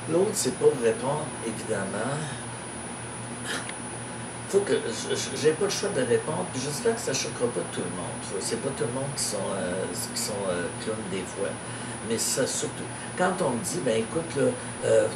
L'autre, c'est pour répondre, évidemment. Faut que j'ai pas le choix de répondre, puis j'espère que ça ne choquera pas tout le monde. C'est pas tout le monde qui sont clowns des fois. Mais ça surtout. Quand on me dit, ben écoute, là,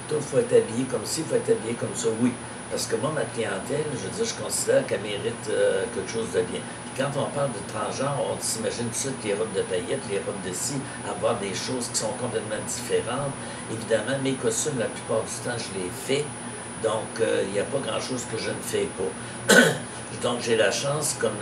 toi, il faut être habillé comme ci, il faut être habillé comme ça, oui. Parce que moi, ma clientèle, je veux dire, je considère qu'elle mérite quelque chose de bien. Puis quand on parle de transgenre, on s'imagine tout de suite les robes de paillettes, les robes de ci, avoir des choses qui sont complètement différentes. Évidemment, mes costumes, la plupart du temps, je les fais. Donc, il n'y a pas grand-chose que je ne fais pas. Donc, j'ai la chance, comme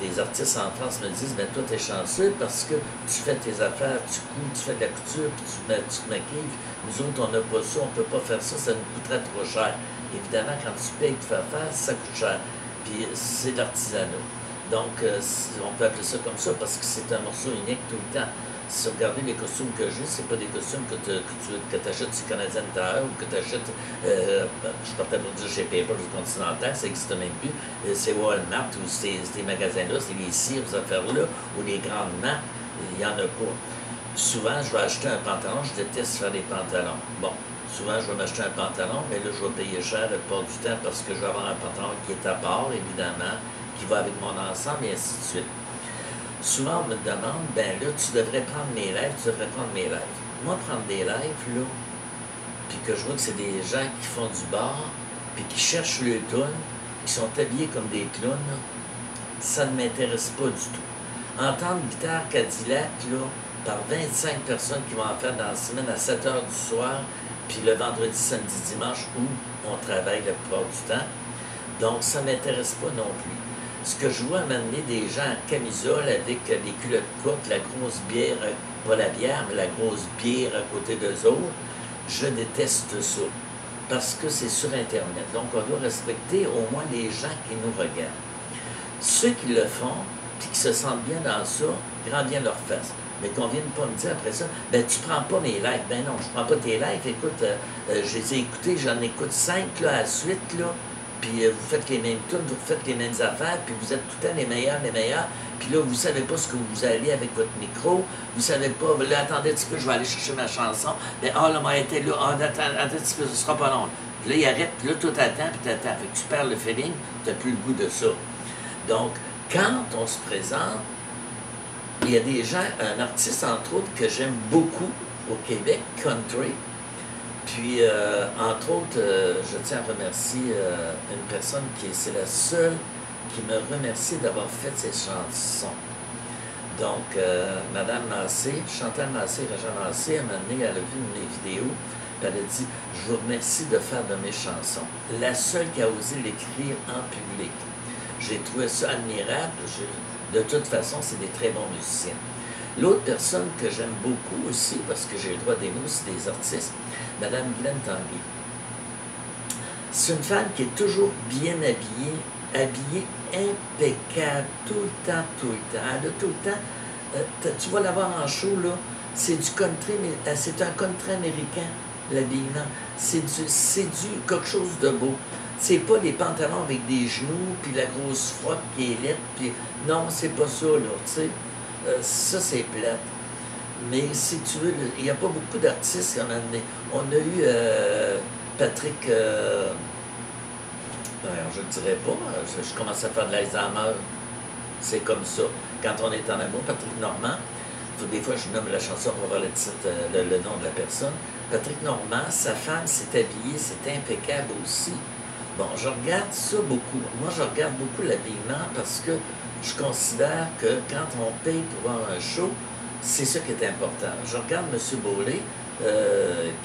des artistes en France me disent, ben toi, tu es chanceux parce que tu fais tes affaires, tu couds, tu fais de la couture, puis tu te maquilles. Nous autres, on n'a pas ça, on ne peut pas faire ça, ça nous coûterait trop cher. Évidemment, quand tu payes pour faire faire, ça coûte cher. Puis, c'est de l'artisanat. Donc, on peut appeler ça comme ça parce que c'est un morceau unique tout le temps. Si vous regardez les costumes que j'ai, c'est pas des costumes que tu achètes chez Canadian Tire ou que tu achètes, je partais pour dire chez Paper du Continental, ça n'existe même plus. C'est Walmart ou ces magasins-là, c'est les cires, ces affaires-là, ou les grandes marques, il n'y en a pas. Souvent, je vais acheter un pantalon, je déteste faire des pantalons. Bon, souvent, je vais m'acheter un pantalon, mais là, je vais payer cher la plupart du temps parce que je vais avoir un pantalon qui est à part, évidemment, qui va avec mon ensemble, et ainsi de suite. Souvent, on me demande, ben là, tu devrais prendre mes lives, tu devrais prendre mes lives. Moi, prendre des lives, là, puis que je vois que c'est des gens qui font du bar, puis qui cherchent le tune, qui sont habillés comme des clowns, là, ça ne m'intéresse pas du tout. Entendre guitare Cadillac, là, par 25 personnes qui vont en faire dans la semaine à 7 h du soir, puis le vendredi, samedi, dimanche, où on travaille la plupart du temps. Donc, ça ne m'intéresse pas non plus. Ce que je vois m'amener des gens en camisole avec des culottes courtes, la grosse bière, pas la bière, mais la grosse bière à côté d'eux autres, je déteste ça. Parce que c'est sur Internet. Donc, on doit respecter au moins les gens qui nous regardent. Ceux qui le font, puis qui se sentent bien dans ça, grand bien leur face. Mais qu'on vienne pas me dire après ça, ben tu prends pas mes lives. Ben non, je prends pas tes lives. Écoute, je les ai écoutés, j'en écoute 5 là, à la suite, là. Puis vous faites les mêmes tunes, vous faites les mêmes affaires, puis vous êtes tout le temps les meilleurs, puis là, vous ne savez pas ce que vous allez avec votre micro, vous ne savez pas, là, attendez un petit peu, je vais aller chercher ma chanson, ben, là, moi, était là, attends un petit peu, ce sera pas long. Puis là, il arrête, puis là, tout attend, puis t'attends, fait que tu perds le feeling, tu n'as plus le goût de ça. Donc, quand on se présente, il y a des gens, un artiste, entre autres, que j'aime beaucoup au Québec, country. Puis, entre autres, je tiens à remercier une personne c'est la seule qui me remercie d'avoir fait ces chansons. Donc, Madame Massé, Chantal Massé, Régent Massé, elle m'a donné, elle a vu mes vidéos, puis elle a dit « Je vous remercie de faire de mes chansons. » La seule qui a osé l'écrire en public. J'ai trouvé ça admirable. De toute façon, c'est des très bons musiciens. L'autre personne que j'aime beaucoup aussi, parce que j'ai le droit d'aimer aussi des artistes, Madame Guylaine Tanguay. C'est une femme qui est toujours bien habillée impeccable, tout le temps. Elle a tout le temps, tu vas la voir en show, là, c'est du country, mais c'est un country américain, l'habillement. C'est du quelque chose de beau. C'est pas des pantalons avec des genoux, puis la grosse frotte qui est laide, puis non, c'est pas ça, là, tu sais. Ça, c'est plate. Mais si tu veux, il n'y a pas beaucoup d'artistes qui en ont amené. On a eu Patrick, je ne dirais pas, je commence à faire de l'Alzheimer. C'est comme ça. Quand on est en amour, Patrick Normand, des fois je nomme la chanson pour avoir le titre, le nom de la personne. Patrick Normand, sa femme s'est habillée, c'est impeccable aussi. Bon, je regarde ça beaucoup. Moi, je regarde beaucoup l'habillement parce que je considère que quand on paye pour voir un show, c'est ça qui est important. Je regarde M. Beaulé,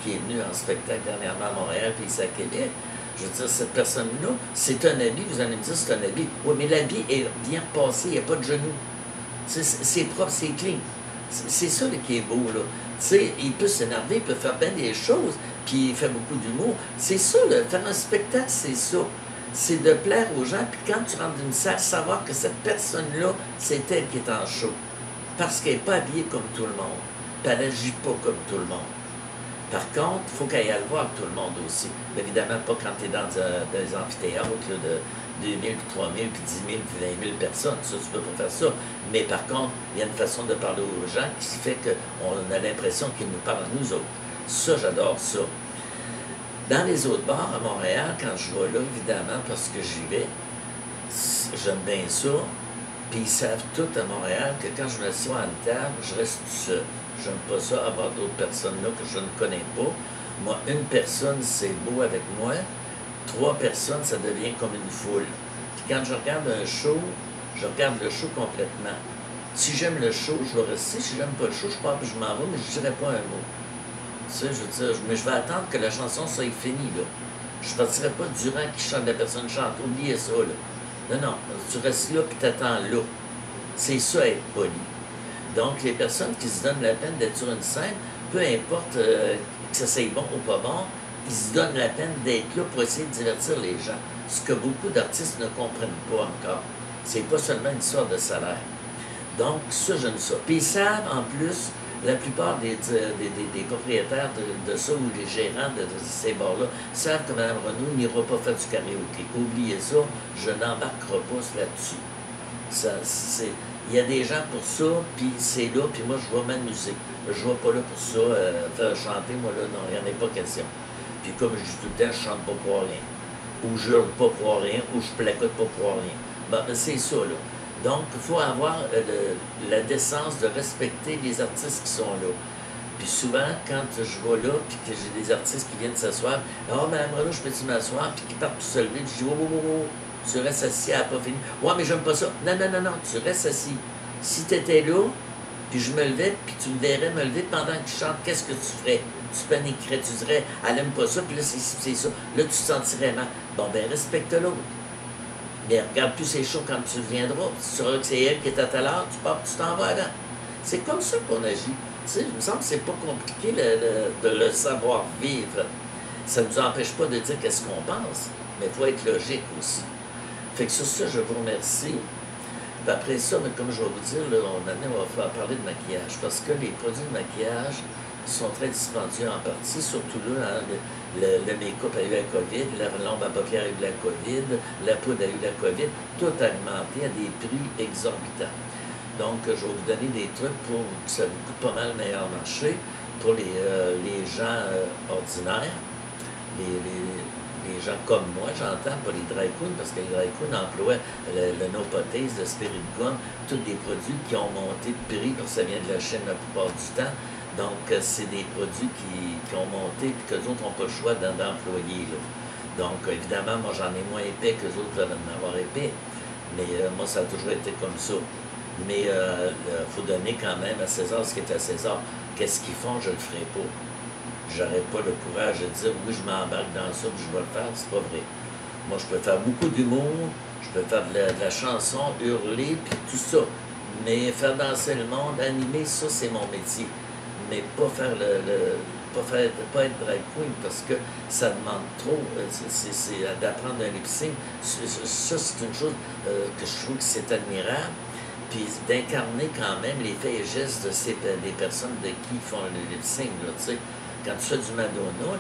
qui est venu en spectacle dernièrement à Montréal, puis ici à Québec. Je veux dire, cette personne-là, c'est un habit, vous allez me dire c'est un habit. Oui, mais l'habit est bien repassé, il n'y a pas de genoux. C'est propre, c'est clean. C'est ça qui est beau, là. Tu sais, il peut s'énerver, il peut faire bien des choses, puis il fait beaucoup d'humour. C'est ça, là, faire un spectacle, c'est ça. C'est de plaire aux gens, puis quand tu rentres dans une salle, savoir que cette personne-là, c'est elle qui est en show. Parce qu'elle n'est pas habillée comme tout le monde, puis elle n'agit pas comme tout le monde. Par contre, il faut qu'elle aille voir tout le monde aussi. Mais évidemment, pas quand tu es dans des amphithéâtres là, de 2 000, puis 3 000, puis 10 000, puis 20 000 personnes. Ça, tu peux pas faire ça. Mais par contre, il y a une façon de parler aux gens qui fait qu'on a l'impression qu'ils nous parlent nous autres. Ça, j'adore ça. Dans les autres bars à Montréal, quand je vais là, évidemment, parce que j'y vais, j'aime bien ça. Puis ils savent tout à Montréal que quand je m'assois à une table, je reste tout seul. J'aime pas ça, avoir d'autres personnes là que je ne connais pas. Moi, une personne, c'est beau avec moi. 3 personnes, ça devient comme une foule. Puis quand je regarde un show, je regarde le show complètement. Si j'aime le show, je vais rester. Si j'aime pas le show, je pars et je m'en vais, mais je dirai pas un mot. Tu sais, je veux dire, mais je vais attendre que la chanson soit finie, là. Je ne partirai pas durant qu'il chante, la personne chante. Oubliez ça, là. Non, non, tu restes là et t'attends là. C'est ça, être poli. Donc, les personnes qui se donnent la peine d'être sur une scène, peu importe que ça soit bon ou pas bon, ils se donnent la peine d'être là pour essayer de divertir les gens. Ce que beaucoup d'artistes ne comprennent pas encore. C'est pas seulement une histoire de salaire. Donc, ça, j'aime ça. Puis ils savent, en plus, la plupart des propriétaires de ça ou les gérants de ces bars-là savent que Mme Renaud n'ira pas faire du karaoké. Oubliez ça, je n'embarquerai pas là-dessus. Il y a des gens pour ça, puis c'est là, puis moi, je vais m'amuser. Je ne vais pas là pour ça, faire chanter, moi, là, non, il n'y en a pas question. Puis comme je dis tout le temps, je chante pas pour rien. Ou je hurle pas pour rien, ou je placote pas pour rien. Ben, c'est ça, là. Donc, il faut avoir la décence de respecter les artistes qui sont là. Puis souvent, quand je vais là, puis que j'ai des artistes qui viennent s'asseoir, « Ah, Mme Renaud, je peux-tu m'asseoir? » Puis qui partent pour se lever, je dis « Oh, oh, oh, oh, tu restes assis, elle n'a pas fini. »« Ouais, mais j'aime pas ça. » Non, non, non, non, tu restes assis. Si tu étais là, puis je me levais, puis tu me verrais me lever pendant que tu chantes, qu'est-ce que tu ferais? Tu paniquerais, tu dirais « Elle n'aime pas ça, puis là, c'est ça. » Là, tu te sentirais mal. Bon, ben respecte l'autre. Mais regarde plus ces shows quand tu viendras. Tu sauras que c'est elle qui est à telle heure, tu pars, tu t'en vas avant. C'est comme ça qu'on agit. Tu sais, il me semble que c'est pas compliqué de le savoir vivre. Ça ne nous empêche pas de dire qu'est-ce qu'on pense, mais il faut être logique aussi. Fait que sur ça, je vous remercie. Puis après ça, mais comme je vais vous dire, là, on va parler de maquillage, parce que les produits de maquillage sont très dispendieux en partie, surtout là, hein, le make-up a eu la COVID, la lampe à paupières a eu la COVID, la poudre a eu la COVID, tout a augmenté à des prix exorbitants. Donc, je vais vous donner des trucs pour que ça vous coûte pas mal meilleur marché pour les gens ordinaires, les gens comme moi, j'entends, pas les dry queens, parce que les dry queens emploient le no potasse, le spirit gum, tous des produits qui ont monté de prix, parce que ça vient de la Chine la plupart du temps. Donc, c'est des produits qui ont monté et qu'eux autres n'ont pas le choix d'employer. Donc, évidemment, moi, j'en ai moins épais qu'eux autres peuvent en avoir épais. Mais moi, ça a toujours été comme ça. Mais il faut donner quand même à César ce qui est à César. Qu'est-ce qu'ils font, je ne le ferai pas. J'aurais pas le courage de dire, oui, je m'embarque dans ça, puis je vais le faire. C'est pas vrai. Moi, je peux faire beaucoup d'humour, je peux faire de la chanson, hurler, puis tout ça. Mais faire danser le monde, animer, ça, c'est mon métier. Mais pas faire pas être drag queen parce que ça demande trop. C'est d'apprendre un lip-sync. Ça, c'est une chose que je trouve que c'est admirable. Puis d'incarner quand même les faits et gestes des personnes de qui font le lip-sync. Quand tu fais du Madonna,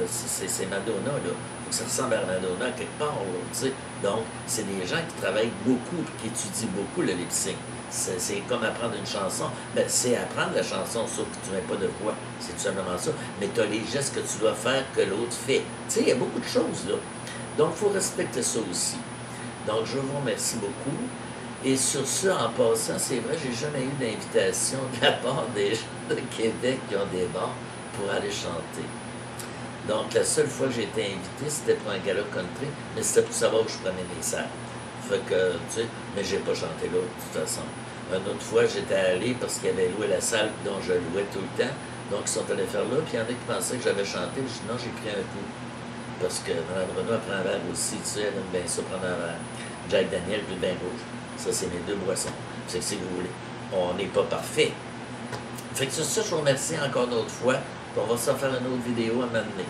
c'est Madonna. Là. Faut que ça ressemble à Madonna quelque part. Là, donc, c'est des gens qui travaillent beaucoup et qui étudient beaucoup le lip-sync. C'est comme apprendre une chanson. Ben, c'est apprendre la chanson, sauf que tu n'as pas de voix. C'est tout simplement ça. Mais tu as les gestes que tu dois faire que l'autre fait. Tu sais, il y a beaucoup de choses, là. Donc, il faut respecter ça aussi. Donc, je vous remercie beaucoup. Et sur ça, en passant, c'est vrai, j'ai jamais eu d'invitation de la part des gens de Québec qui ont des bars pour aller chanter. Donc, la seule fois que j'ai été invité, c'était pour un gala country, mais c'était pour savoir où je prenais mes salles. Fait que, tu sais, mais j'ai pas chanté là, de toute façon. Une autre fois, j'étais allé parce qu'ils avaient loué la salle dont je louais tout le temps. Donc, ils sont allés faire là, puis il y en a qui pensaient que j'avais chanté. Je dis non, j'ai pris un coup. Parce que Mme Renaud, elle prend un verre aussi, tu sais, elle aime bien ça, prendre un verre. Jack Daniel, puis le vin rouge. Ça, c'est mes 2 boissons. C'est que si vous voulez. On n'est pas parfait. Fait que sur ça, je vous remercie encore une autre fois. On va s'en faire une autre vidéo à m'amener.